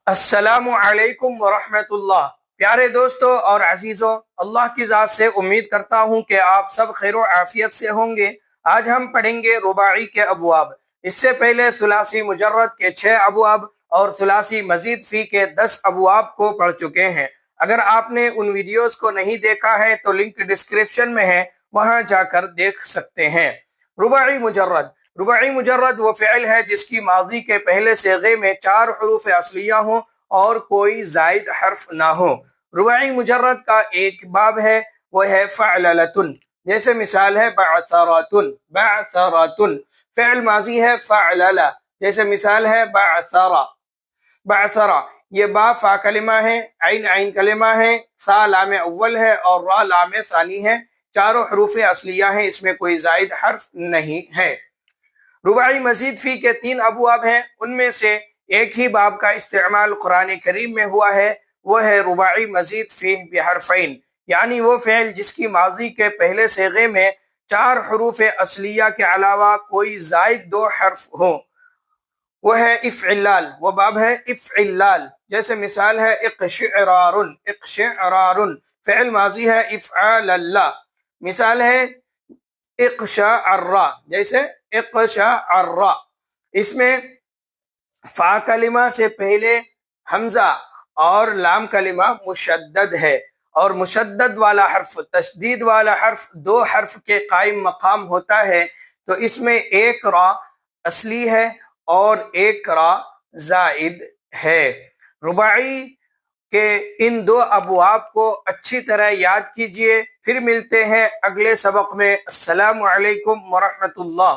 السلام علیکم ورحمۃ اللہ۔ پیارے دوستوں اور عزیزوں، اللہ کی ذات سے امید کرتا ہوں کہ آپ سب خیر و عافیت سے ہوں گے۔ آج ہم پڑھیں گے رباعی کے ابواب۔ اس سے پہلے ثلاثی مجرد کے 6 ابواب اور ثلاثی مزید فی کے 10 ابواب کو پڑھ چکے ہیں۔ اگر آپ نے ان ویڈیوز کو نہیں دیکھا ہے تو لنک ڈسکرپشن میں ہے، وہاں جا کر دیکھ سکتے ہیں۔ رباعی مجرد وہ فعل ہے جس کی ماضی کے پہلے صیغے میں 4 حروف اصلیہ ہوں اور کوئی زائد حرف نہ ہو۔ رباعی مجرد کا ایک باب ہے، وہ ہے فعللتن، جیسے مثال ہے بعثراتن۔ فعل ماضی ہے فعللا، جیسے مثال ہے بعثرا۔ یہ با فا کلمہ ہے، عین کلمہ ہے، سا لام اول ہے اور را لام ثانی ہے۔ چاروں حروف اصلیہ ہیں، اس میں کوئی زائد حرف نہیں ہے۔ رباعی مزید فی کے 3 ابواب ہیں، ان میں سے ایک ہی باب کا استعمال قرآن کریم میں ہوا ہے، وہ ہے رباعی مزید فی بحرفین، یعنی وہ فعل جس کی ماضی کے پہلے صیغے میں 4 حروف اصلیہ کے علاوہ کوئی زائد 2 حرف ہوں۔ وہ ہے افعلال، وہ باب ہے افعلال، جیسے مثال ہے اقشعرار۔ فعل ماضی ہے افعال اللہ، مثال ہے اقشعر، جیسے اقشعر۔ اس میں فا کلمہ سے پہلے حمزہ اور لام کلمہ مشدد ہے، اور مشدد والا حرف، تشدید والا حرف 2 حرف کے قائم مقام ہوتا ہے، تو اس میں ایک را اصلی ہے اور ایک را زائد ہے۔ رباعی کہ ان 2 ابواب کو اچھی طرح یاد کیجئے۔ پھر ملتے ہیں اگلے سبق میں۔ السلام علیکم ورحمۃ اللہ۔